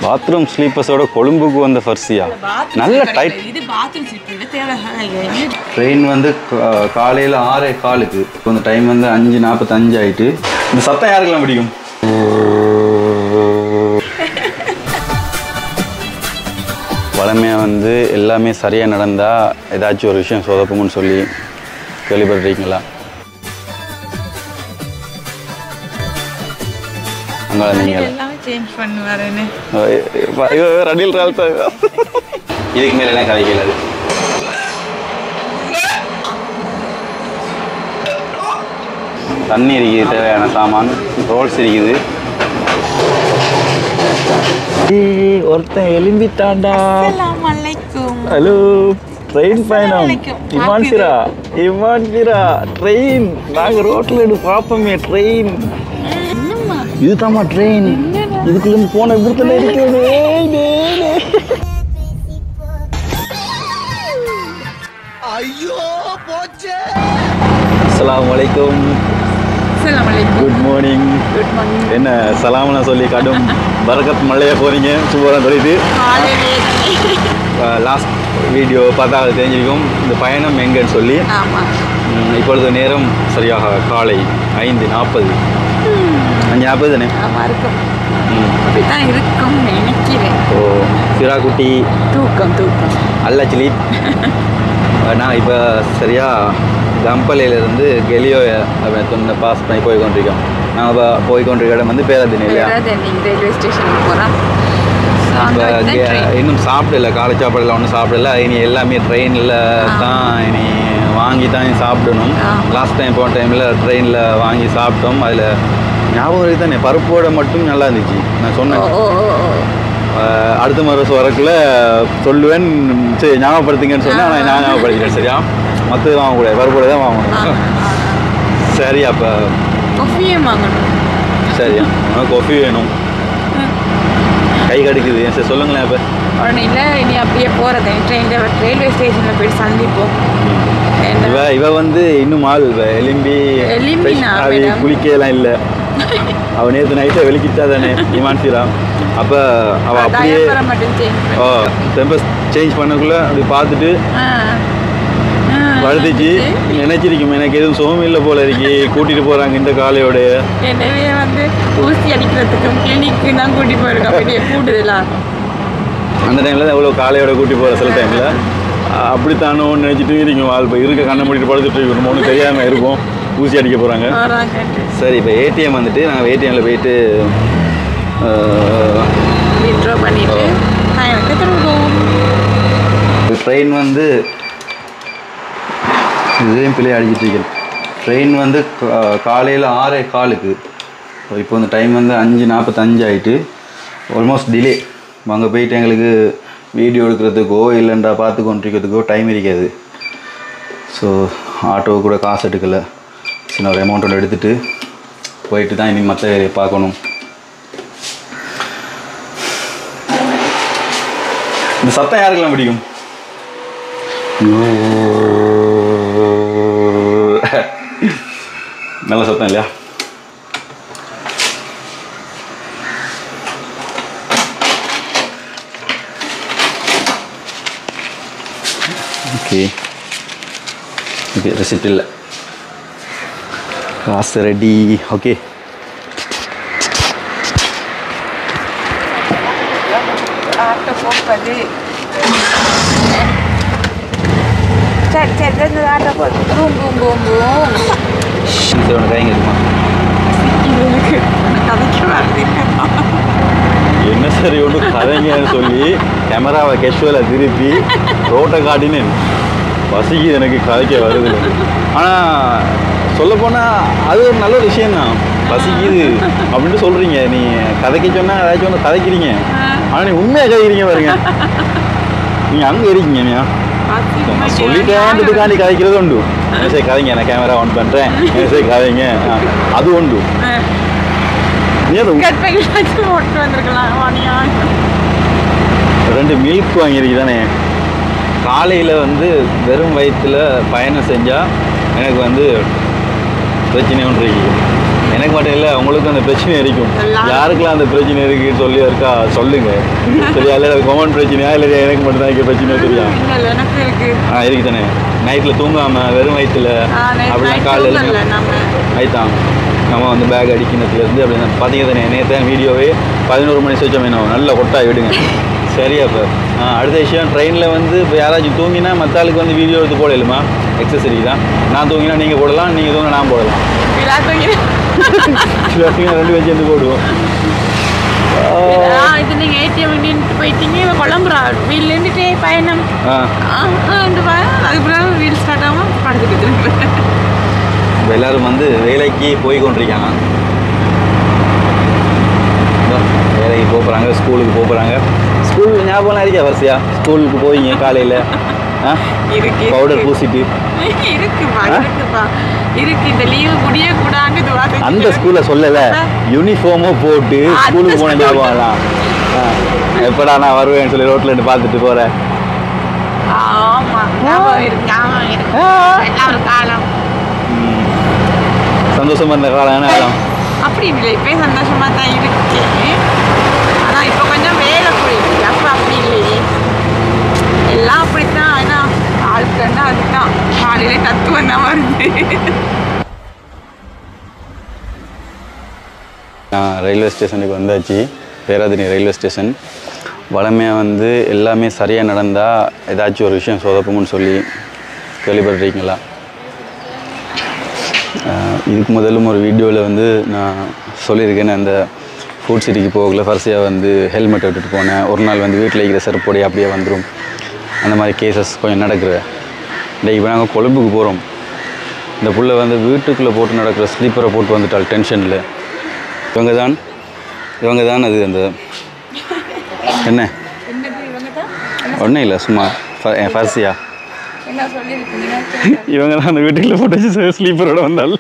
Bathroom ஸ்லீப்பர்ஸோட கொழும்புக்கு வந்த ஃபர்சியா நல்ல டைட். இது பாத்ரூம் ஸ்லீப்பர் தேவை. ட்ரெயின் வந்து காலையில் 6:15. இப்போ இந்த டைம் வந்து 5:45 ஆகிட்டு. இந்த சத்தம் யாருக்கெல்லாம் பிடிக்கும்? வளமையாக வந்து எல்லாமே சரியாக நடந்தால் ஏதாச்சும் ஒரு விஷயம் சொதப்பும்னு சொல்லி கேள்விப்பட்டிருக்கீங்களா? அங்கே நீங்கள் சேஞ்ச் பண்ணுவாருன்னு ரணில் ரால்தா இதுக்கு மேலே என்ன கதைக்கல. தண்ணி இருக்குது, தேவையான சாமான், ரோல்ஸ் இருக்குது. ஒருத்தன் எலும்பிட்டாண்டா. ஹலோ, ட்ரெயின் பயணம். இமான்சிரா ட்ரெயின். நாங்கள் ரோட்டில் எடுத்து பார்ப்போமே ட்ரெயின். இதுதாம்மா ட்ரெயின். இதுக்குள்ளேருந்து போன இப்படித்தானே இருக்கிறது. அஸ்ஸலாமு அலைக்கும். Good morning. என்ன சலாம்னா சொல்லி காட்டும் பரக்கத் மழையா போறீங்க. சூப்பராக தொலைது. லாஸ்ட் வீடியோ பார்த்தா அது தெரிஞ்சிருக்கும் இந்த பயணம் எங்கன்னு சொல்லி. இப்பொழுது நேரம் சரியாக காலை 5:40. 5:40 தானே? ஓ, சிரா குட்டி தூக்கம் அல்லச்சிலி. நான் இப்போ சரியா கம்பலையிலேருந்து கெலியோ பாஸ் பண்ணி போய்கொண்டிருக்கோம். நாங்கள் இப்போ போய்கொண்டிருக்க இடம் வந்து பேராதீனி இல்லையா? ரயில்வே ஸ்டேஷனுக்கு போகிறோம். இப்போ இன்னும் சாப்பிடல, காலை சாப்பாடெல்லாம் ஒன்றும் சாப்பிடல. இனி எல்லாமே ட்ரெயினில் தான் இனி வாங்கி தான் சாப்பிடணும். லாஸ்ட் டைம் போன டைமில் ட்ரெயினில் வாங்கி சாப்பிட்டோம். அதில் ஞாபகம் இருக்குது தானே, பருப்போட மட்டும் நல்லா இருந்துச்சு. நான் சொன்னேன் அடுத்த முறை வரக்குள்ள சொல்லுவேன், சரி ஞாபகப்படுத்துங்கன்னு சொன்னேன். ஆனால் நான் ஞாபகப்படுத்திட்டேன். சரியா, மற்றது வாங்கக்கூடாது, பருப்போட தான் வாங்கணும். சரி, அப்போ காஃபியே வாங்கணும். சரியா, காஃபி வேணும். கை கடுக்குது. சரி சொல்லுங்களேன். இப்போ உடனே இல்லை, இனி அப்படியே போகிறது ட்ரெயினில் ரயில்வே ஸ்டேஷனில் போய்ட்டு சந்திப்போம். இவ வந்து இன்னும் ஆள் எலும்பி குளிக்கலாம் இல்லை. அவள் நேற்று நைட்டை வெளிக்கிட்டா தானே இமான்சிரா. அப்போ அவள் அப்படியே டெம்பர் சேஞ்ச் பண்ணக்குள்ள அப்படி பார்த்துட்டு வளர்த்துச்சு. நினைச்சிருக்கும் எனக்கு எதுவும் சுகம் இல்லை போல இருக்கு, கூட்டிட்டு போறாங்க இந்த காலையோட. எனவே வந்து ஊசி அடிக்கிறதுக்கும் கிளினிக்கு தான் கூட்டி போயிருக்கேன் கூட்டுதெல்லாம். அந்த டைம்ல எவ்வளோ காலையோட கூட்டி போகிற சில டைமில் அப்படித்தானோ நினச்சிட்டு இருக்கீங்க. வாழ் இப்போ இருக்க கண்ணை மூடிட்டு படுத்துட்டு இருக்கணும், ஒன்றும் தெரியாமல் இருக்கும். ஊசி அடிக்க போகிறாங்க. சரி, இப்போ ஏடிஎம் வந்துட்டு நாங்கள் ஏடிஎம்மில் போயிட்டு வித்ட்ரா பண்ணிட்டு ட்ரெயின் வந்து இதையும் பிள்ளை அடிச்சிட்டு இருக்கேன். ட்ரெயின் வந்து காலையில் 6:15. இப்போ இந்த டைம் வந்து 5:45 ஆகிட்டு. Almost delay. அங்கே போயிட்டு எங்களுக்கு வீடியோ எடுக்கிறதுக்கோ இல்லைண்டா பார்த்து கொண்டிருக்கிறதுக்கோ டைம் இருக்காது. ஸோ ஆட்டோவுக்கு கூட காசு எடுக்கலை. சின்ன ஒரு அமௌண்ட்டோட எடுத்துகிட்டு போயிட்டு தான் இனி மற்ற வேலையை பார்க்கணும். இந்த சத்தம் யாருக்கெல்லாம் பிடிக்கும்? நல்ல சத்தம் இல்லையா? ஓகே ஓகே, ரெசிப்ட் இல்லை, காசு ரெடி. Okay, auto போப்பது. சரி சரி, ஆட்டோ போகுது. Boom boom boom boom. ஒன்று கைங்க இருக்குமா? கதைக்கு வருது. என்ன சரி ஒன்று கதைங்கன்னு சொல்லி கேமராவை கேஷுவலாக திருப்பி ரோட்டை காட்டினேன். பசிக்கு எனக்கு கதைக்க வருது. ஆனால் சொல்லப்போனால் அது ஒரு நல்ல விஷயம்தான். பசிக்குது அப்படின்ட்டு சொல்கிறீங்க. நீ கதைக்க சொன்னால் ஏதாச்சும் ஒன்று கதைக்கிறீங்க. ஆனால் நீ உண்மையாக கதைக்கிறீங்க பாருங்க. நீங்கள் அங்கே இருக்கீங்க. நீ சொல்லிட்டேன்றதுக்காண்டி கதைக்கிறது உண்டு. சரி கதைங்க, நான் கேமரா ஆன் பண்ணுறேன், சரி கதைங்க, அது உண்டு. ரெண்டு மில்க் வாங்கியிருக்கு தானே. காலையில் வந்து வெறும் வயிற்றில் பயணம் செஞ்சால் எனக்கு வந்து பிரச்சனை ஒன்று இருக்குது. எனக்கு மட்டும் இல்லை, உங்களுக்கு அந்த பிரச்சனை இருக்கும். யாருக்கெல்லாம் அந்த பிரச்சனை இருக்குன்னு சொல்லி இருக்கா சொல்லுங்க. சரியா? இல்லை கவர்மெண்ட் பிரச்சனையா இல்லை எனக்கு மட்டும் தான் பிரச்சனை தெரியும். இருக்கு தானே. நைட்டில் தூங்காமல் வெறும் வயிற்றுல அப்படிலாம் காலையில் நைட்டான் நம்ம வந்து பேக் அடிக்கிறதுலேருந்து அப்படி பார்த்தீங்க தானே. நேற்று வீடியோவே 11 மணி சுவிட்சம் வேணும், நல்லா கொட்டாய் விடுங்க. சரியா? இப்போ அடுத்த விஷயம், ட்ரெயினில் வந்து இப்போ யாராச்சும் தூங்கினா மற்ற ஆளுக்கு வந்து வீடியோ எடுத்து போடலுமா? எக்ஸசரி தான். நான் தூங்கினா நீங்கள் போடலாம், நீங்கள் தூங்க நான் போடலாம். 2 பேர் சேர்ந்து போடுவோம். இது நீங்கள் ஏடிஎம் போயிட்டீங்க, குழம்புறா வீட்டில் இருந்துட்டே பயணம் அதுக்கப்புறம் வீல் ஸ்டார்ட் ஆகாமல் படுத்துக்கிட்டு. இப்போ எல்லோரும் வந்து வேலைக்கு போய் கொண்டிருக்காங்க. வேலைக்கு போகிறாங்க, ஸ்கூலுக்கு போகிறாங்க. ஸ்கூல் ஞாபகம்லாம் இருக்கா வரிசையா? ஸ்கூலுக்கு போவீங்க காலையில் பவுடர் பூசிட்டு இருக்கு. இந்த லீவு முடியக்கூடாது. அந்த ஸ்கூலில் சொல்லலை, யூனிஃபார்மும் போட்டு ஸ்கூலுக்கு போன ஞாபகம்லாம். எப்படா நான் வருவேன்னு சொல்லி ரோட்டில் இருந்து பார்த்துட்டு போகிறேன். சந்தோஷமா இருந்த காலம் என்ன காலம்? அப்படி இல்லை, இப்போ சந்தோஷமாக தான் இருக்கு. ஆனால் இப்போ கொஞ்சம் வேலை போயிருக்கு. அப்போ அப்படி இல்லையே, எல்லாம் அப்படித்தான். ஆனால் ஆளுக்குன்னா அதுதான் காலையில தத்துவம் தான் வருது. நான் ரயில்வே ஸ்டேஷனுக்கு வந்தாச்சு. Peradeniya railway station. வளமையாக வந்து எல்லாமே சரியாக நடந்தால் ஏதாச்சும் ஒரு விஷயம் சொதப்பும்னு சொல்லி கேள்விப்பட்டிருக்கீங்களா? இதுக்கு முதலும் ஒரு வீடியோவில் வந்து நான் சொல்லியிருக்கேன். அந்த ஃபுட் சிட்டிக்கு போகல வரிசையாக வந்து ஹெல்மெட் விட்டுட்டு போனேன். ஒரு நாள் வந்து வீட்டில் இருக்கிற செருப்போடைய அப்படியே வந்துடும். அந்த மாதிரி கேசஸ் கொஞ்சம் நடக்குது. இப்போ நாங்கள் கொழும்புக்கு போகிறோம். இந்த புள்ள வந்து வீட்டுக்குள்ளே போட்டு நடக்கிற ஸ்லீப்பரை போட்டு வந்துட்டால் டென்ஷனில். இவங்க தான் அது அந்த என்ன ஒன்றும் இல்லை, சும்மா ஃபர்சியா இவங்க தான் அந்த வீட்டுக்குள்ளே போட்டு வச்சு ஸ்லீப்பரோட வந்தால்.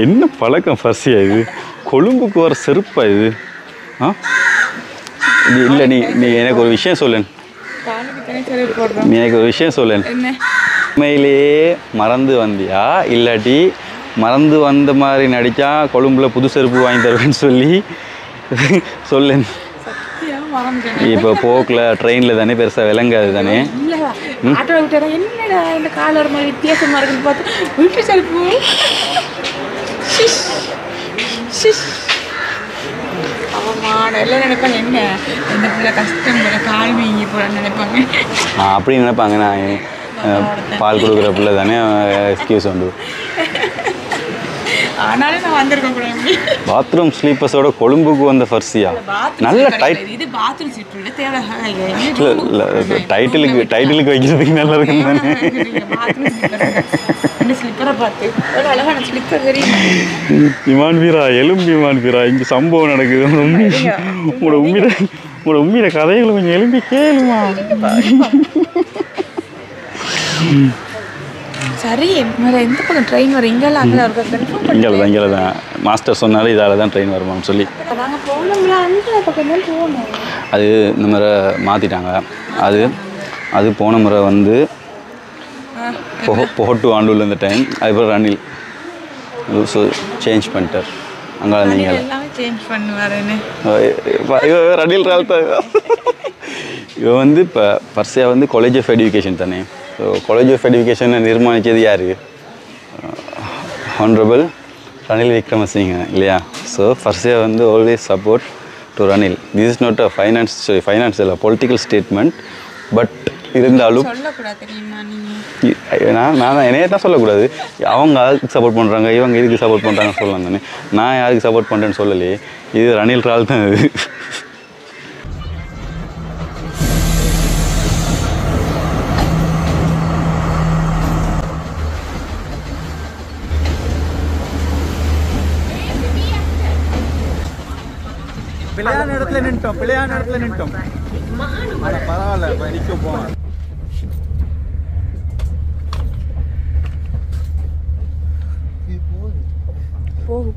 என்ன பழக்கம் ஃபர்சியா இது? கொழும்புக்கு வர செருப்பா இது? இல்லை, நீ எனக்கு ஒரு விஷயம் சொல்லேன். நீ எனக்கு ஒரு விஷயம் சொல்லேன். உண்மையிலேயே மறந்து வந்தியா இல்லாட்டி மறந்து வந்த மாதிரி நடித்தா கொழும்புல புது செருப்பு வாங்கி தருவேன்னு சொல்லி சொல்லேன். இப்போ போக்கில் ட்ரெயினில் தானே பெருசாக விளங்காது தானே. ஆட்டோ விட்டாரா என்னடா இந்த காலர் மாதிரி வித்தியாசமாக இருக்குன்னு பார்த்து வீட்டு செருப்பு அவமான எல்லாம் நினைப்பாங்க. என்ன இந்த பிள்ளை கஷ்டம் போல கால் வீங்கி போகிறான்னு நினைப்பாங்க. அப்படி நினைப்பாங்க. நான் பால் கொடுக்குற பிள்ளை தானே, எக்ஸ்கியூஸ் உண்டு. ஆனாலும் நான் வந்திருக்கேன் கூட. பாத்ரூம் ஸ்லீப்பர்ஸோட கொழும்புக்கு வந்த ஃபர்சியா நல்ல இது பாத்ரூம் ஸ்லீப்பர் இல்லை, தேவை டைட்டிலுக்கு வைக்கிறதுக்கு நல்லா இருக்கும் தானே. ஸ்லிப்பரை பார்த்து அழகான ஸ்லிப்பர் தெரியும். விமான் வீரா, எலும்பு விமான் வீரா, இங்கே சம்பவம் நடக்குது. உங்களோட உண்மையில கதைகளை கொஞ்சம் எலும்பி கேளுமா? சரி, எந்த பக்கம் ட்ரெயின் வரும்? இங்கெல்லாம் இங்கே தான் மாஸ்டர் சொன்னாலும் இதால் தான் ட்ரெயின் வருமான்னு சொல்லி அது இந்த முறை மாற்றிட்டாங்க. அது போன முறை வந்து போட்டு ஆண்டூரில் இந்த டைம் அதுக்கப்புறம் ரணில் சேஞ்ச் பண்ணிட்டார். அங்கே நீங்கள் ரணில் ரால்தா இவன் வந்து இப்போ பர்சியா வந்து காலேஜ் ஆஃப் எஜுகேஷன் தானே. ஸோ காலேஜ் ஆஃப் எஜுகேஷனை நிர்மாணித்தது யார்? ஹானரபிள் ரணில் விக்ரமசிங்க இல்லையா? ஸோ ஃபர்ஸ்டே வந்து always support to Ranil. This is not a financial political statement. But இருந்தாலும் நான் என்னையே தான் சொல்லக்கூடாது. அவங்க அதுக்கு சப்போர்ட் பண்ணுறாங்க, இவங்க இதுக்கு சப்போர்ட் பண்ணுறாங்கன்னு சொல்லலாம் தானே. நான் யாருக்கு சப்போர்ட் பண்ணுறேன்னு சொல்லலையே. இது ரணில் ரால் தான். இது பிள்ளையான இடத்துல நின்ட்டோம். பரவாயில்ல, நிற்க போவோம். போகு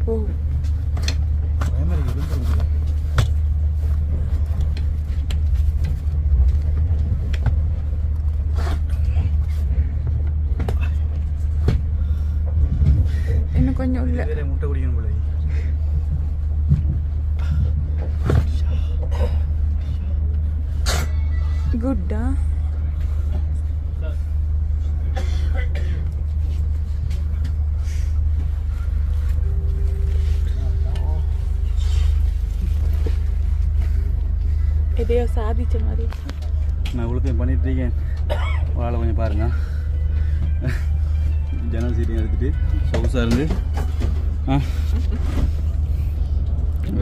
இன்னும் கொஞ்சம் உள்ள எதையோ சாதிச்ச மாதிரி நான் இவ்வளோத்தையும் பண்ணிகிட்ருக்கேன். வாழை கொஞ்சம் பாருங்கள். ஜன்னல் சீட்டையும் எடுத்துகிட்டு சொகுசாக இருந்து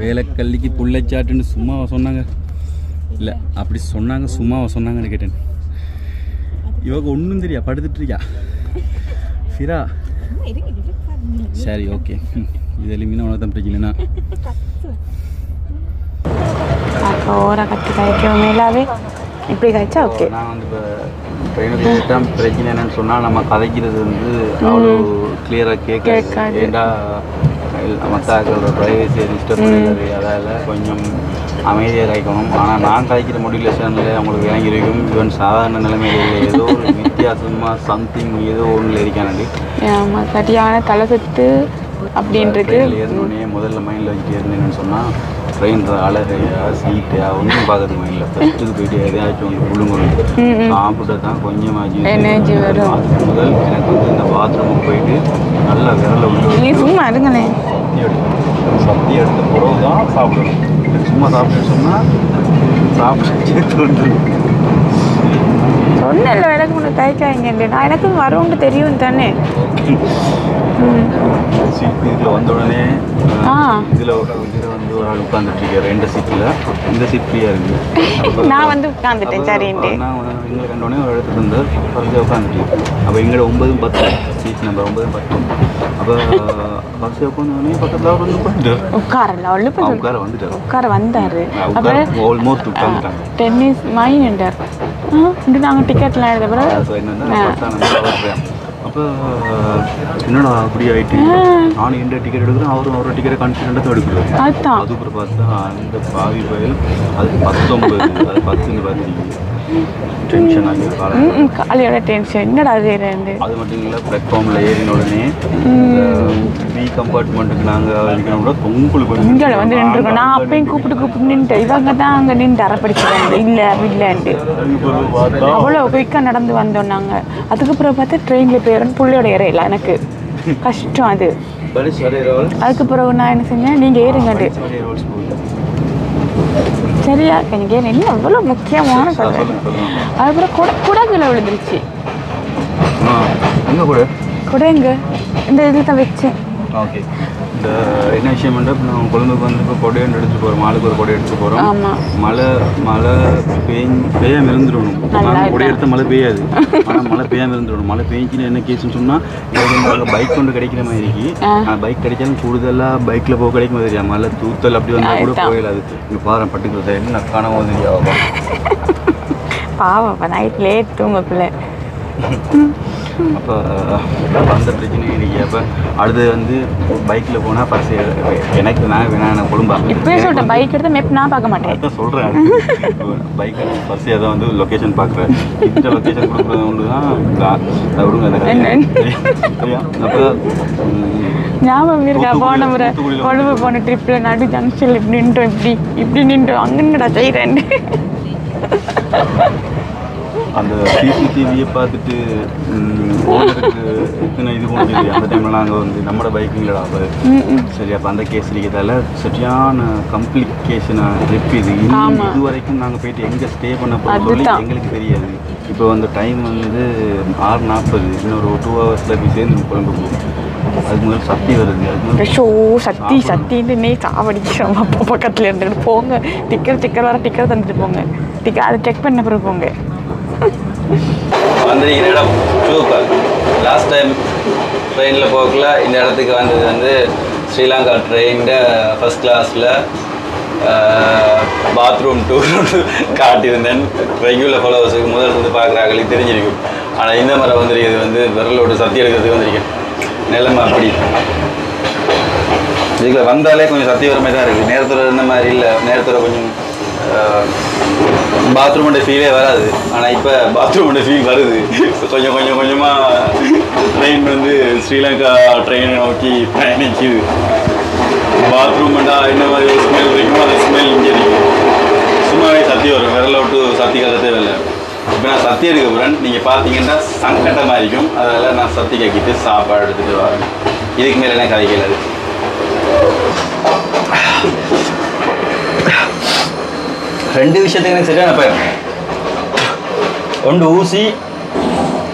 வேலைக்கல்லிக்கு புள்ளைச்சாட்டுன்னு சும்மாவை சொன்னாங்க. இல்லை அப்படி சொன்னாங்க, சும்மாவை சொன்னாங்கன்னு கேட்டேன். இவங்க ஒன்றும் தெரியா படுத்துட்டு இருக்கா ஃபிரா. சரி ஓகே, இது எலிமினா உனக்கு தான் பிரச்சனைண்ணா. ஓரா கற்று காய்க்கும் மேலாவே இப்படி காய்ச்சா ஓகே. நான் வந்து இப்போ ட்ரெயினுக்கு போயிட்டால் பிரச்சனை என்னன்னு சொன்னால் நம்ம கதைக்கிறது வந்து அவ்வளோ கிளியராக கேட்காது. ஏண்டா மற்ற ப்ரைவசியை டிஸ்டர்ப் பண்ணிடுறது, அதால் கொஞ்சம் அமைதியாக காய்க்கணும். ஆனால் நான் காய்க்கிற மோட்டிவேஷனில் அவங்களுக்கு விளங்கியிருக்கும். ஈவன் சாதாரண நிலைமையில் ஏதோ ஒரு வித்தியாசமாக சம்திங் ஏதோ ஒன்றில் இருக்கானது. ஆமாம், சரியான தலை சுத்து அப்படின்றது. ஏறினோடனே முதல்ல மைண்டில் வச்சுட்டு இருந்தேன்னு சொன்னால் ட்ரெயின் அழகையா சீட்டா ஒன்றும் பார்க்கறது மைண்டில். ஃபஸ்ட்டுக்கு போயிட்டு எதையாச்சும் ஒன்று புழுங்கணும், சாப்பிட்டு தான் கொஞ்சமாச்சு எனர்ஜி வரும். முதல் எனக்கு வந்து இந்த பாத்ரூமுக்கு போயிட்டு நல்லா விரல விட்டு சும்மா இருங்களேன் சக்தி எடுத்த பிறகு தான் சாப்பிடணும். சும்மா சாப்பிட்டேன்னு சொன்னால் சாப்பிட்டு சொன்னல எனக்கு முன்னே தைக்காங்க. நான் எனக்கும் வரும்னு தெரியும் தானே. இதில் வந்த உடனே இதில் வந்து ஒரு ஆள் உட்காந்துட்ருக்காரு 2 சீட்டில். இந்த சீட் ஃப்ரீயாக இருக்குது. நான் வந்து உட்காந்துட்டேன். சரின்ட்டு நான் எங்களை கண்டோடனே ஒரு இடத்துக்கு வந்து பரிசு உட்காந்துட்டேன். அப்போ எங்களோட 9, 10 சீட் நம்பர் 9, 10. அப்போ பரிசு உட்காந்தோடனே பக்கத்தில் அவர் வந்து உட்கார வந்துட்டார். உட்கார வந்தார். ஆல்மோஸ்ட் உட்காந்துட்டாங்க. டென்னிஸ் மைண்டார் நாங்கள் டிக்கெட்லாம் எழுத பிறகு என்னென்னா அப்போ என்னடா அப்படி ஆகிட்டு நானும் எந்த டிக்கெட் எடுக்கிறேன், அவரும் அவரோட டிக்கெட்டை கான்ஃபிடென்ட்டாக தான் எடுக்கிறாரு. அதுக்கப்புறம் பார்த்தா அந்த பாவி பயல் அது 19 அது 10ன்னு பார்த்துருக்கீங்க. டென்ஷன் ஆகி காலையோட டென்ஷன் என்னடா அது மட்டும் இல்லை. பிளாட்ஃபார்மில் ஏறின உடனே பி கம்பார்ட்மெண்ட்டுக்கு நாங்கள் அடிக்கணும்னா உங்களுக்கு இங்கே வந்து நின்றுருக்கோம். நான் அப்பயும் கூப்பிட்டு நின்றுட்டேன். இவங்க தான் அங்கே நின்று அரைப்படிச்சுட்டாங்க. இல்லைன்ட்டு அவ்வளோ குயிக்காக நடந்து வந்தோம் நாங்கள். அதுக்கப்புறம் பார்த்தா ட்ரெயினில் போயிடணும். பிள்ளையோட ஏறையில எனக்கு கஷ்டம் அது. அதுக்கு பிறகு நான் என்ன செஞ்சேன், நீங்கள் ஏறுங்கட்டு சரியா எனக்கு என்ன அவ்வளோ முக்கியமான சொல்கிறேன். அதுக்கப்புறம் குடங்குல விழுந்துருச்சு. குடை எங்க இந்த இதில் தான் வச்சேன். ஓகே, இந்த என்ன விஷயம் இப்போ நான் கொழும்புக்கு வந்து இப்போ கொடையொன்று எடுத்துகிட்டு போகிறோம். மாலுக்கு ஒரு கொடை எடுத்துகிட்டு போகிறோம். ஆமாம், மழை பெய்யாமல் இருந்துடணும். நாங்கள் கொடை எடுத்த மழை பெய்யாது, ஆனால் மழை பெய்யாமல் இருந்துடணும். மழை பெய்ஞ்சின்னு என்ன கேஸுன்னு சொன்னால் இங்கே பைக் கொண்டு கிடைக்கிற மாதிரி ஆனால் பைக் கிடைச்சாலும் கூடுதலாக பைக்கில் போக கிடைக்கும் மாதிரி மழை தூத்தல் அப்படி வந்தால் கூட போயிடாது. இங்கே பாரு பட்டுக்கிறது என்ன காணாம வந்து பாவம் நைட் லேட் தூங்க பிள்ளை. அப்போ அந்த பிரச்சனை இருக்கு. அப்போ அடுத்து வந்து பைக்கில் போனால் பர்ஸ் எனக்கு நான் கொழும்பா இப்போயே சொல்லிட்டேன். பைக் எடுத்து மேப் நான் பார்க்க மாட்டேன். அதான் சொல்கிறேன். பைக் பர்ஸ் எதாவது வந்து லொக்கேஷன் பார்க்குறேன். இந்த லொக்கேஷன் கொடுக்குறது ஒன்று தான் விடுங்க. அப்போ ஞாபகம் இருக்கா போன முறை கொழும்பு போன ட்ரிப்பில் நடு ஜங்ஷனில் இப்படி நின்றோம், இப்படி நின்றோம். அங்கங்கடா செய்கிறேன். அந்த சிசிடிவியை பார்த்துட்டு ஓனருக்கு இத்தனை இது போனது. அந்த டைமில் நாங்கள் வந்து நம்மளோட பைக்கிங்களா சரி. அப்போ அந்த கேஸ் இருக்கிறதால சரியான கம்ப்ளிகேஷனாக ட்ரிப் இது. இது வரைக்கும் நாங்கள் போயிட்டு எங்கே ஸ்டே பண்ண போகிறோம் சொல்லி எங்களுக்கு தெரியாது. இப்போ வந்து டைம் வந்து 6:40. இன்னொரு 2 ஹவர்ஸில் போய் சேர்ந்து குழம்பு போகும். அதுக்கு முதல் சக்தி வருது. அது சத்தின்னு நீ சாவடிக்கிறோம். அப்போ பக்கத்தில் இருந்துட்டு போங்க. டிக்கெட் வர டிக்கெட் தந்துட்டு போங்க. அது செக் பண்ண பிறகு போங்க. வந்திருக்கிற இடம் சூப்பர். லாஸ்ட் டைம் ட்ரெயினில் போகல இந்த இடத்துக்கு வந்தது வந்து ஸ்ரீலங்கா ட்ரெயினில் ஃபஸ்ட் கிளாஸில் பாத்ரூம் டூர் காட்டியிருந்தேன். ரெகுலர் ஃபாலோவர்ஸுக்கு முதல் வந்து பார்க்குறாங்களே தெரிஞ்சிருக்கும். ஆனால் இந்த மாதிரி வந்துருக்கிறது வந்து விரலோடு சத்தி எடுக்கிறதுக்கு வந்திருக்கேன். நிலைமை அப்படி இதுக்கு வந்தாலே கொஞ்சம் சத்தியவரமே தான் இருக்குது. நேரத்தில் இருந்த மாதிரி இல்லை. நேரத்தில் கொஞ்சம் பாத்ரூமோட ஃபீலே வராது. ஆனால் இப்போ பாத்ரூமோட ஃபீல் வருது. கொஞ்சமாக ட்ரெயின் வந்து ஸ்ரீலங்கா ட்ரெயினை நோக்கி பயணிக்குது. பாத்ரூம்டா என்ன மாதிரி ஸ்மெல் இருக்குமோ அந்த ஸ்மெல் இங்கே இருக்கும். சும்மாவே சத்தி வரும். விரல விட்டு சத்தி கட்ட தேவையில்லை. இப்போ நான் சத்தி எடுக்க போகிறேன். நீங்கள் பார்த்தீங்கன்னா சங்கட்டமாக இருக்கும். அதனால் நான் சத்தி கக்கிட்டு சாப்பாடு எடுத்துகிட்டு வரேன். இதுக்கு மேலே என்ன கதைக்கலாது. ரெண்டு விஷயத்துக்கு எனக்கு சரியான பயம். ஒன்று ஊசி,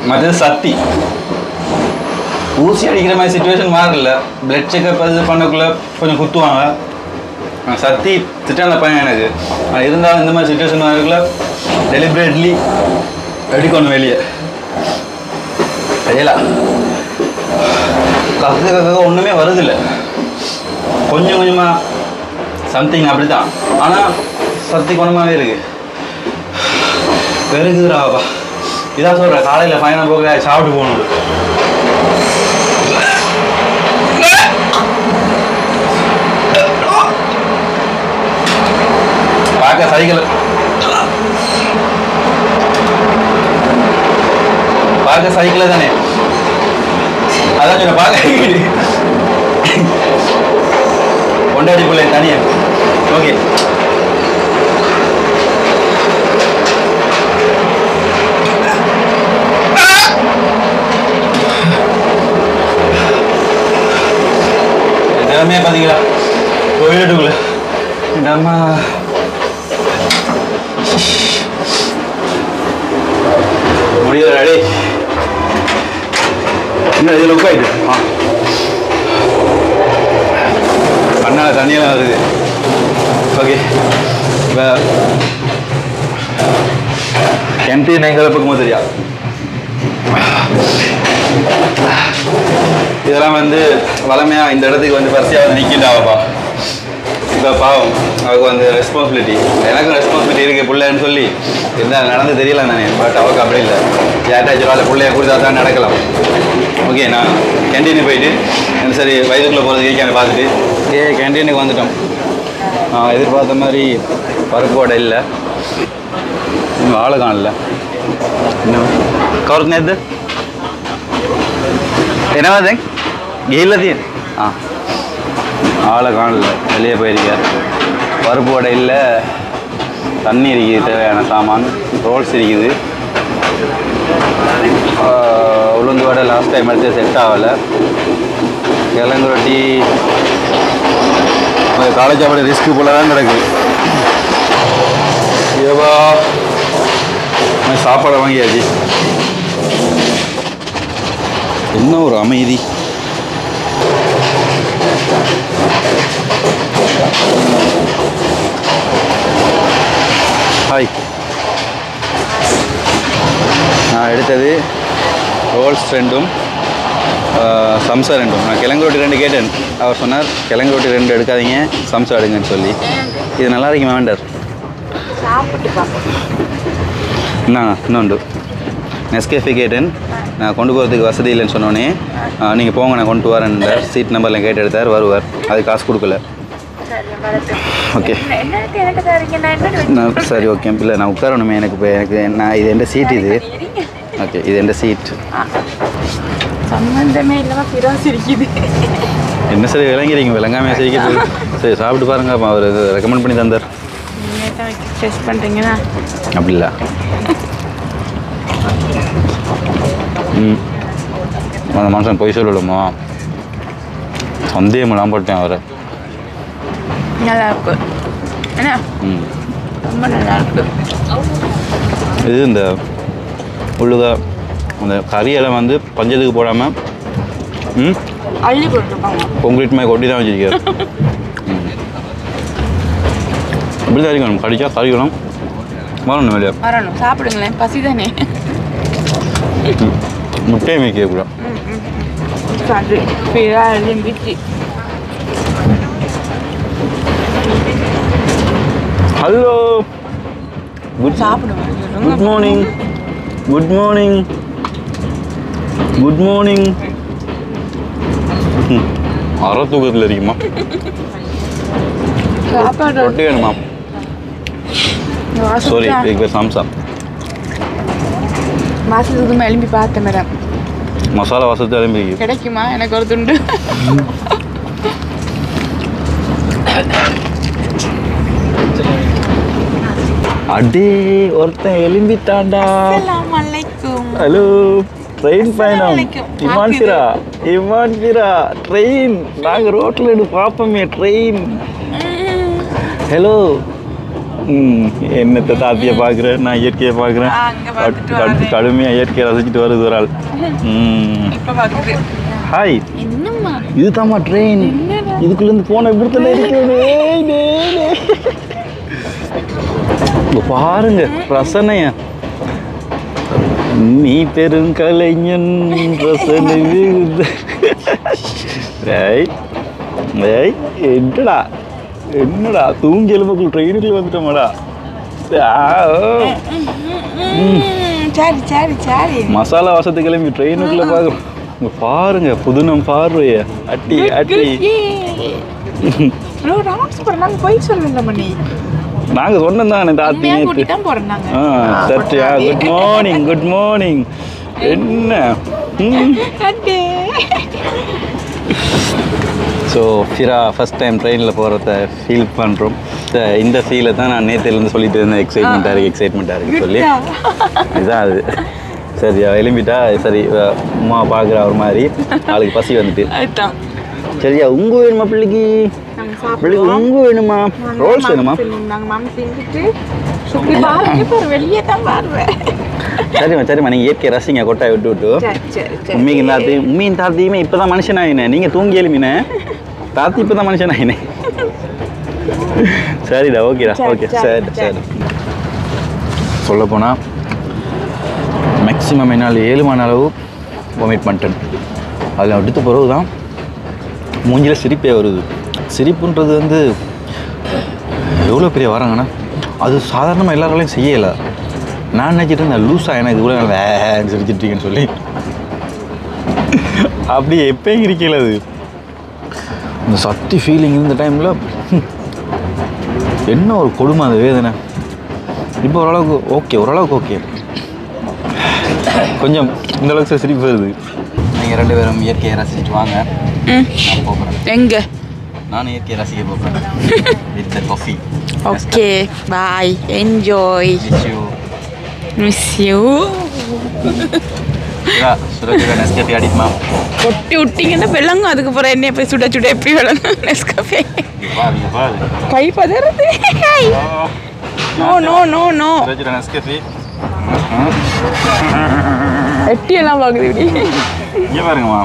மற்றது சத்தி. ஊசி அடிக்கிற மாதிரி சுச்சுவேஷன் மாறல, பிளட் செக்அப் அது பண்ணக்குள்ள கொஞ்சம் குத்துவாங்க. சத்தி சிட்டான பையன் எனக்கு. இருந்தாலும் இந்த மாதிரி சுச்சுவேஷன் வரக்குள்ள டெலிபரேட்லி எடுக்கணும் வெளியே. சரியா கற்க ஒன்றுமே வருதில்லை, கொஞ்சம் கொஞ்சமாக சம்திங் அப்படி தான். ஆனால் சத்தி குணமாகவே இருக்கு. பெருகுதுராப்பா. இதான் சொல்கிறேன், காலையில் ஃபைனாக போக சாப்பிட்டு போகணும். பார்க்க சைக்கிள் பார்க்க சைக்கிள் தானே, அதான் சொன்ன பார்க்க கொண்டாடி பிள்ளை தனியா. ஓகே எல்லாமே பார்த்தீங்களா கோயிலுக்குள்ள நம்ம முடியல. அடி இன்னும் இதில் உட்காயிட்டு கண்ணால் தண்ணியெல்லாம் வருது. ஓகே இப்போ கேன்டீன் எங்கே பக்கமும் தெரியா. இதெல்லாம் வந்து வளமையாக இந்த இடத்துக்கு வந்து பரிசையாக நிற்கிட்டாவப்பா. இப்போ பாவம் அவருக்கு வந்து ரெஸ்பான்சிபிலிட்டி, எனக்கும் ரெஸ்பான்சிபிலிட்டி இருக்குது பிள்ளைன்னு சொல்லி இருந்தால் நடந்து தெரியல தானே. பட் அவருக்கு அப்படி இல்லை, யார்ட்டாச்சும் பிள்ளைய கொடுத்தா தான் நடக்கலாம். ஓகே நான் கேன்டீனுக்கு போயிட்டு சரி வயதுக்குள்ளே போகிறது இருக்கான்னு பார்த்துட்டு கேன்டீனுக்கு வந்துட்டோம். எதிர்பார்த்த மாதிரி பருப்பு வடை இல்லை, இன்னும் ஆளை காணல. இன்னும் கவருக்கு நேற்று என்னவா தேங்க இல்லத்தையும் ஆளை காணல, வெளியே போயிருக்கார். பருப்பு வடை இல்லை, தண்ணி இருக்குது, தேவையான சாமான், ரோல்ஸ் இருக்குது. உளுந்து வடை லாஸ்ட் டைம் எடுத்து செட் ஆகலை. கிழங்கு ரொட்டி காலேஜ் அப்படி ரிஸ்க்கு போல தான் கிடக்குது. ஏவா சாப்பாடை வாங்கியாச்சு. என்ன ஒரு அமைதி. ஹாய், நான் எடுத்தது ரோல்ஸ் ரெண்டும் சம்சா ரெண்டும். நான் கிழங்கு ரொட்டி 2 கேட்டேன். அவர் சொன்னார் கிழங்கு ரொட்டி 2 எடுக்காதீங்க, சம்சா எடுங்கன்னு சொல்லி. இது நல்லா இருக்குமா வேண்டார்? என்னங்க இன்னொன்று நெஸ்கேஃபே கேட்டேன். நான் கொண்டு போகிறதுக்கு வசதி இல்லைன்னு சொன்னோன்னே நீங்கள் போங்க நான் கொண்டு வரேன். சீட் நம்பரில் கேட்டு எடுத்தார், வருவார். அது காசு கொடுக்கல. ஓகே நான் சரி ஓகே இல்லை நான் உட்காரணுமே. எனக்கு இப்போ நான் இது எந்த சீட் இது? ஓகே இது எந்த சீட்? சம்பந்தமே இல்லாமல் பிராஸ் இருக்குது. என்ன சரி விளங்கிறீங்க, விளங்காமல் சிரிக்கிறது. சரி சாப்பிட்டு பாருங்க. அப்போ அவர் ரெக்கமெண்ட் பண்ணி தந்தார். டெஸ்ட் பண்ணுறீங்களா? அப்படி இல்லை. அந்த மனுஷன் பொய் சொல்லலுமா? சந்தேகமெல்லாம் போட்டேன் அவரை. நல்லா இருக்கு என்ன? ரொம்ப நல்லா இருக்கு. இது இந்த உள்ளுக அந்த கறியெல்லாம் வந்து பஞ்சத்துக்கு போடாமல் அள்ளி போட்டுருப்பாங்க. கொங்கிரீட் மாதிரி கொட்டி தான் வச்சுருக்காரு. அப்படி தான் இருக்கணும், கடிச்சா கறிக்கணும் வரணும் வெளியே வரணும். சாப்பிடுங்களேன், பசி தானே. முட்டையை மேய்க்க கூட. Hello, good morning. Good morning. Good morning. அரை தூக்கத்தில் இருக்குமா? ரொட்டி வேணுமா? சாரி एक बार सामसा வாசத்துக்கு எழும்பி பார்த்தேன் மேடம். மசாலா வாசத்தை எழும்பி கிடைக்குமா எனக்கு ஒரு துண்டு? அடே ஒருத்தன் எழும்பிட்டாண்டா. அஸ்ஸலாமு அலைக்கும். ஹலோ, ட்ரெயின் பயணம். இமான்சிரா ட்ரெயின். நாங்கள் ரோட்டில் எடுத்து பார்ப்போமே ட்ரெயின். ஹலோ என்னத்தை தாத்தியை பார்க்குறேன், நான் இயற்கையை பார்க்குறேன். கடுமையாக இயற்கையை ரசிச்சுட்டு வருது ஒரு ஆள். Hi, இதுதாம்மா train. இதுக்குள்ளேருந்து போன இப்படித்துல இருக்கிறது. பாருங்க ரசனைய. நீ பெருங்கலைஞன் ரசனை. என்னடா என்னடா தூங்கி எழுப்புக்குள் ட்ரெயினுக்குள்ள வந்துட்டோமாடா. மசாலா வாசத்து கிளம்பி ட்ரெயினுக்குள்ள பார்க்குறோம். பாருங்க புதுனம் பார்வைய அட்டி அட்டி. நாங்க சொன்னோம் தானே தாத்தி. Sathya good morning. Good morning. என்ன ஸோ ஃபிரா ஃபஸ்ட் டைம் ட்ரெயினில் போகிறத ஃபீல் பண்ணுறோம். இந்த ஃபீலை தான் நான் நேற்றுலேருந்து சொல்லிட்டு இருந்தேன். எக்ஸைட்மெண்ட்டாக இருக்குது சொல்லி இதுதான் அது. சரியா எழும்பிட்டா சரி. அம்மா பார்க்குற ஒரு மாதிரி ஆளுக்கு பசி வந்துட்டு. சரியா உங்க வேணுமா பிள்ளைக்கு? பிள்ளைக்கு உங்க வேணுமா? ரோல்ஸ் வேணுமா? சரிம்மா சரிம்மா. நீங்கள் இயற்கை ரசிங்க கொட்டாய் விட்டு விட்டு. உண்மையின் தாத்தியுமே இப்போ தான் மனுஷன் ஆகினேன். நீங்கள் தூங்கி எழுமினே தாத்தி இப்போ தான் மனுஷன் ஆகினேன். சரிடா ஓகேடா. ஓகே சரி சரி. சொல்லப்போனால் மேக்ஸிமம் என்னால் 7 மணி அளவு வாமிட் பண்ணிட்டேன். அதில் அடுத்த பிறகு தான் மூஞ்சில் சிரிப்பே வருது. சிரிப்புன்றது வந்து எவ்வளோ பெரிய வராங்கன்னா அது சாதாரணமாக எல்லாராலையும் செய்யலை. நான் நினச்சிட்டு இருந்தேன் லூஸாக எனக்கு இவ்வளோ வேன்னு சிரிச்சிட்ருக்கேன்னு சொல்லி. அப்படி எப்பயும் இருக்கல. அது இந்த சக்தி ஃபீலிங் இந்த டைமில் என்ன ஒரு கொடுமை அது வேதனை. இப்போ ஓரளவுக்கு ஓகே. கொஞ்சம் இந்த அளவுக்கு சிரிப்பு வருது. நீங்கள் 2 பேரும் இயற்கையை ரசிச்சுட்டு வாங்க. நான் போகிறேன். எங்கே? நானும் இயற்கையை ரசிக்க போகிறேன். With coffee. Okay bye. Enjoy. Miss you. சுரஜிகா நெஸ்கஃபே அடிக்குமா? கொட்டி விட்டீங்கன்னா வெள்ளங்க. அதுக்கு போகிற என்ன போய் சுட எப்படி வெள்ளங்க நெஸ்கஃபே கை பதறது. நோ சுரஜிகா நெஸ்கஃபே எட்டியெல்லாம் பார்க்குது இப்படி. இங்கே பாருங்கம்மா.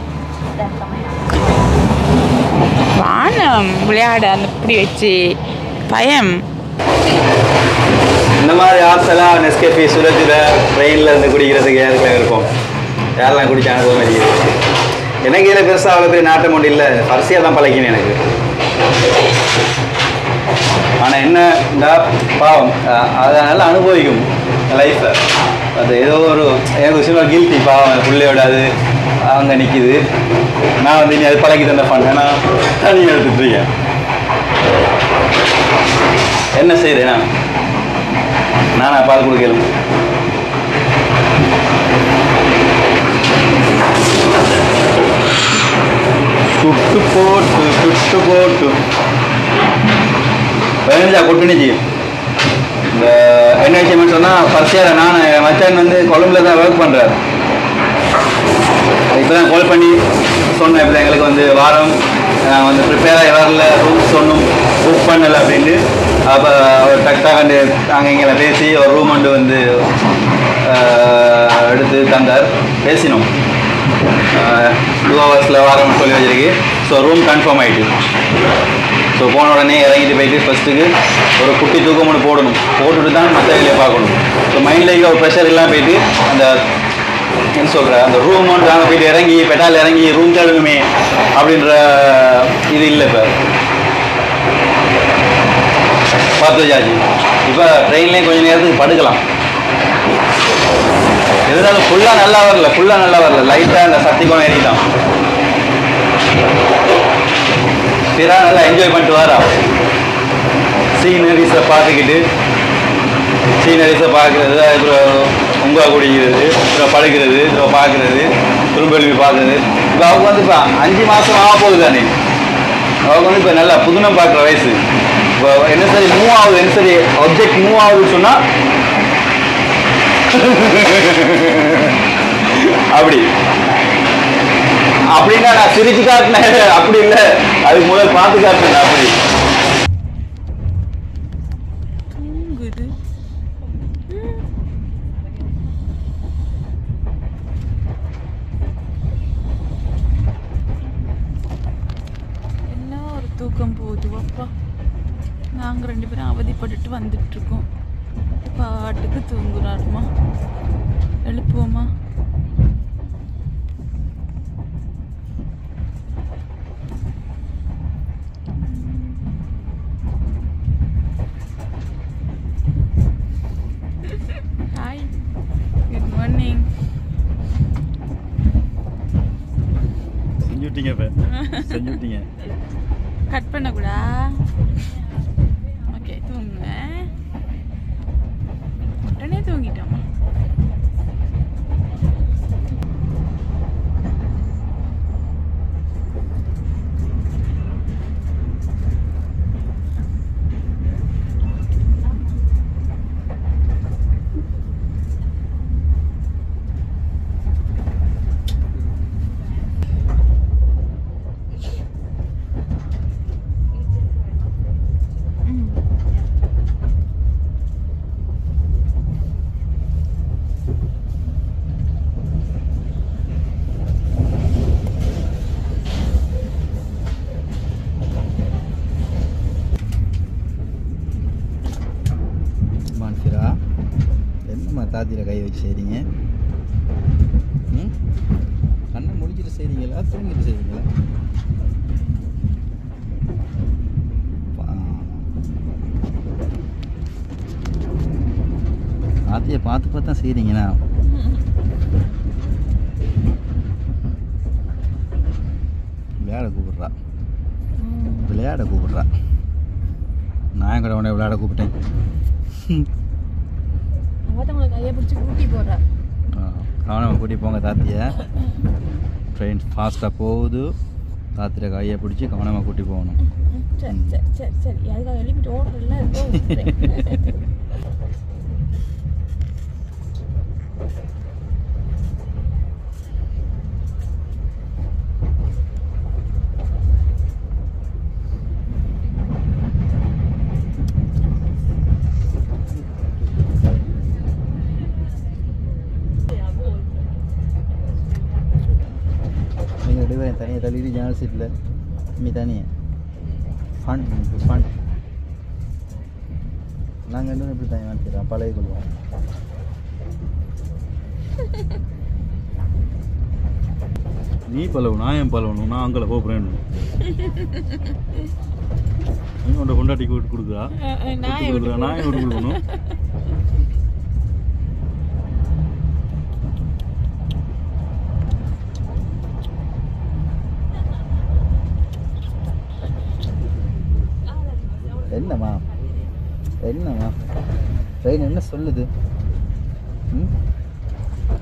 வானம் விளையாட அந்த இப்படி வச்சு பயம். இந்த மாதிரி ஆசைலாம் நெஸ்கஃபே சுரஜில் ட்ரெயினில் இருந்து குடிக்கிறதுக்கு யாருக்கெல்லாம் இருக்கும்? யாரெல்லாம் குடிச்ச அனுபவம் இருக்குது? எனக்கு இதில் பெருசாக அவ்வளோ பெரிய நாட்டம் ஒன்றும் இல்லை. பரிசையாக தான் பழக்கினேன் எனக்கு. ஆனால் என்ன இந்த பாவம் அதை நல்லா அனுபவிக்கும் லைஃப்பை. அது ஏதோ ஒரு எனக்கு சின்ன கில்ட்டி பாவம் பிள்ளையோட அது அங்கே நிற்கிது. நான் வந்து இனி அது பழக்கி தந்த பண்ணேன். நான் தனியாக எடுத்துட்ருக்கேன். என்ன செய்கிறேன் நானா பால் கொடுக்கலும். சுட்டு போட்டு பதினஞ்சா கொட்டுனுச்சு. இந்த என்ன விஷயம்னு சொன்னால் ஃபர்ஸ்ட் நான் மச்சான் வந்து கொழும்புல தான் ஒர்க் பண்ணுறாரு. இப்போ தான் கால் பண்ணி சொன்னேன். இப்போ எங்களுக்கு வந்து வாரம் நாங்கள் வந்து ப்ரிப்பேராக வரல, ரூம் சொன்னோம் புக் பண்ணலை அப்படின்ட்டு. அப்போ ஒரு டக்டாக நாங்கள் இங்கே பேசி ஒரு ரூம் வந்து எடுத்து தந்தார். பேசினோம் 2 ஹவர்ஸில் வாரம்னு சொல்லி வச்சிருக்கு. ஸோ ரூம் கன்ஃபார்ம் ஆகிட்டு. ஸோ போன உடனே இறங்கிட்டு போயிட்டு ஃபஸ்ட்டுக்கு ஒரு குட்டி தூக்கம் ஒன்று போட்டுட்டு தான் மற்ற வேலையை பார்க்கணும். ஸோ மைண்டில் ஒரு ப்ரெஷர் இல்லாமல் போயிட்டு அந்த என்ன சொல்கிற அந்த ரூம் ஒன்று நாங்கள் போயிட்டு இறங்கி பெட்டால் இறங்கி ரூம் தழுவுமே அப்படின்ற இது இல்லை. இப்போ பார்த்து வச்சாச்சு. இப்போ ட்ரெயின்லேயும் கொஞ்சம் நேரத்துக்கு படுக்கலாம். இருந்தாலும் ஃபுல்லாக நல்லா வரல. லைட்டாக அந்த சக்திகோணம் ஏறிட்டான். பிறா நல்லா என்ஜாய் பண்ணிட்டு வரா. சீனரிஸை பார்த்துக்கிட்டு பார்க்குறது, அதுக்கப்புறம் உங்கா குடிக்கிறது, அப்புறம் படுக்கிறது, அப்புறம் பார்க்குறது, திரும்ப எழுப்பி பார்க்குறது. இப்போ அவங்க வந்து இப்போ 5 மாதம் ஆக போகுது தானே. அவங்க வந்து இப்போ நல்லா புதுனம் பார்க்குற வயசு. இப்போ என்ன சரி மூவ் ஆகுது, என்ன சரி ஆப்ஜெக்ட் மூவ் ஆகுதுன்னு சொன்னால் அப்படின்னா நான் சிரிச்சு காட்டினேன். அப்படி இல்லை, அதுக்கு முதல் பார்த்து காட்டினேன். அப்படி தூங்குது. என்ன ஒரு தூக்கம் போகுது அப்பா. நாங்கள் 2 பேரும் அவதிப்பட்டுட்டு வந்துட்டுருக்கோம். பாட்டுக்கு தூங்குறாருமா. எழுப்புவோமா? Hi, good morning. செஞ்சுட்டீங்க செஞ்சுட்டீங்க. கட் பண்ணக்கூடா? ஓகே, தூங்குங்க. உடனே தூங்கிட்டோமா? என்னம்மா தாத்தியில் கை வச்சு செய்கிறீங்க? கண்ணை முடிச்சிட்டு செய்கிறீங்களா தூங்கிட்டு செய்கிறீங்களா? தாத்தியை பார்த்து பார்த்து தான் செய்கிறீங்கண்ணா. விளையாட கூப்பிட்றா. நான் கூட உடனே விளையாட கூப்பிட்டேன். கையை பிடிச்சி கூட்டி போடுறா. கவனமாக கூட்டி போங்க தாத்தியை. ட்ரெயின் ஃபாஸ்ட்டாக போகுது. தாத்திர கையை பிடிச்சி கவனமாக கூட்டி போகணும். சரி சரி சரி சரி, அதுக்காக எழுப்பிட்டு ஓடுறதுல தனியாக தள்ளிட்டு ஜன்னல் சீட்டில் மீ தனியாக ஃபண்ட் நாங்கள் இன்னும் எப்படி தனியாக வாங்கிக்கிறோம், பழகி கொள்வோம். நீ பழகும், நான் ஏன் பழகணும்? நான் அங்கே போகிறேன். நீ உன்னை கொண்டாட்டி கூட்டு கொடுக்குறா, நான் ஏன் விட்டு கொடுக்கணும்? என்னம்மா ட்ரெயின் என்ன சொல்லுது?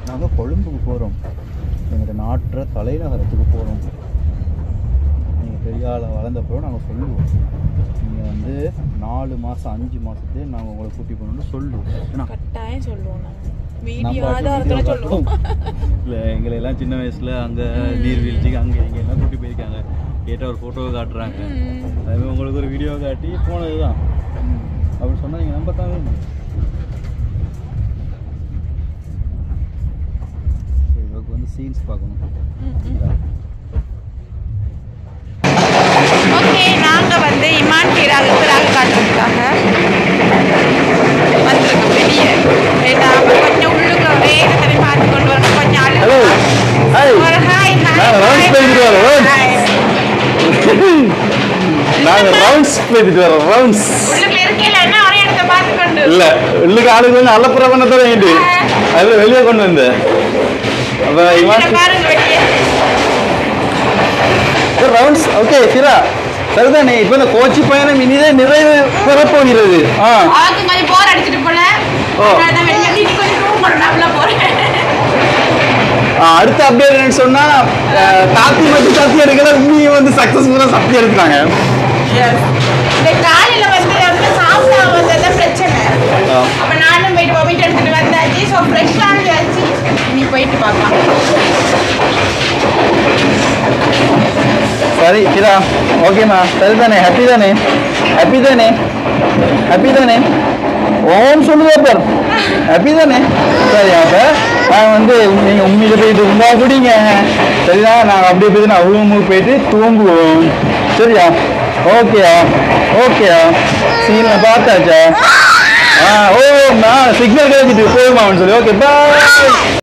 நாங்கள் கொழும்புக்கு போகிறோம். எங்கள் நாட்டு தலைநகரத்துக்கு போகிறோம். நீங்கள் பெரிய ஆளை வளர்ந்தப்போ நாங்கள் சொல்லுவோம், நீங்கள் வந்து 4 மாதம் 5 மாதத்துலேயே நாங்கள் உங்களை கூட்டி போகணும்னு சொல்லுவோம். ஏன்னா கட்டாயம் சொல்லுவோம். இல்லை, எங்களை எல்லாம் சின்ன வயசில் அங்கே நீர்வீழ்ச்சிக்கு அங்கே இங்கே எல்லாம் கூட்டி போயிருக்காங்க. கேட்டால் ஒரு ஃபோட்டோவை காட்டுறாங்க. அதுமாதிரி உங்களுக்கு ஒரு வீடியோ காட்டி போனது தான். அப்படி சொன்னால் நீங்கள் நம்ப தான் வேணும். சரி, இவருக்கு வந்து சீன்ஸ் பார்க்கணும். ஓகே, நாங்கள் வந்து இமான் கீராக காட்டுறதுக்காக வந்துருக்கோம். வெளியே கொஞ்சம் உள்ளுக்கு வேகத்தை பார்த்து கொண்டு வரணும். கொஞ்சம் ஒரு ஹாய் நாங்கள் ரவுண்ட்ஸ் போயிட்டு வரோம். ரவுண்ட்ஸ் இல்லை, உள்ளுக்கு ஆளுக்கு வந்து அலப்புற பண்ண தான் வேண்டி அதில் வெளியே கொண்டு வந்தேன். அப்போ ரவுண்ட்ஸ் ஓகே சிரா சரிதானே. இப்போ இந்த கோச்சி பயணம் இனிதே நிறைவு பெறப்போகிறது. அடுத்த அப்டேட் என்னன்னு சொன்னா, தாத்தி மட்டும் சத்தி எடுக்கல, உண்மையும் வந்து சக்சஸ்ஃபுல்லா சத்தி எடுக்கிறாங்க. காலையில வந்து சாப்பிட்டா வந்து பிரச்சனை. அப்ப நானும் போயிட்டு வாமிட் எடுத்துட்டு வந்தாச்சு. ஸோ ஃப்ரெஷ்ஷானது ஆச்சு. நீ போயிட்டு பார்க்கலாம். சரி கிரா, ஓகேம்மா. சரிதானே? ஹாப்பி தானே? ஓன்னு சொல்லுதே பார் ஹாப்பி தானே சரி அப்போ நான் வந்து நீங்கள் உண்மையில போயிட்டு இருந்தா குடிங்க சரிதான் நாங்கள் அப்படியே போயிட்டு நான் ரூமுக்கு போயிட்டு தூங்குவோம் சரியா ஓகேயா ஓகேயா சீனை பார்த்தாச்சா ஓ நான் சிக்னல் கிடைச்சிட்டு போகுமான்னு சொல்லி ஓகே பாய்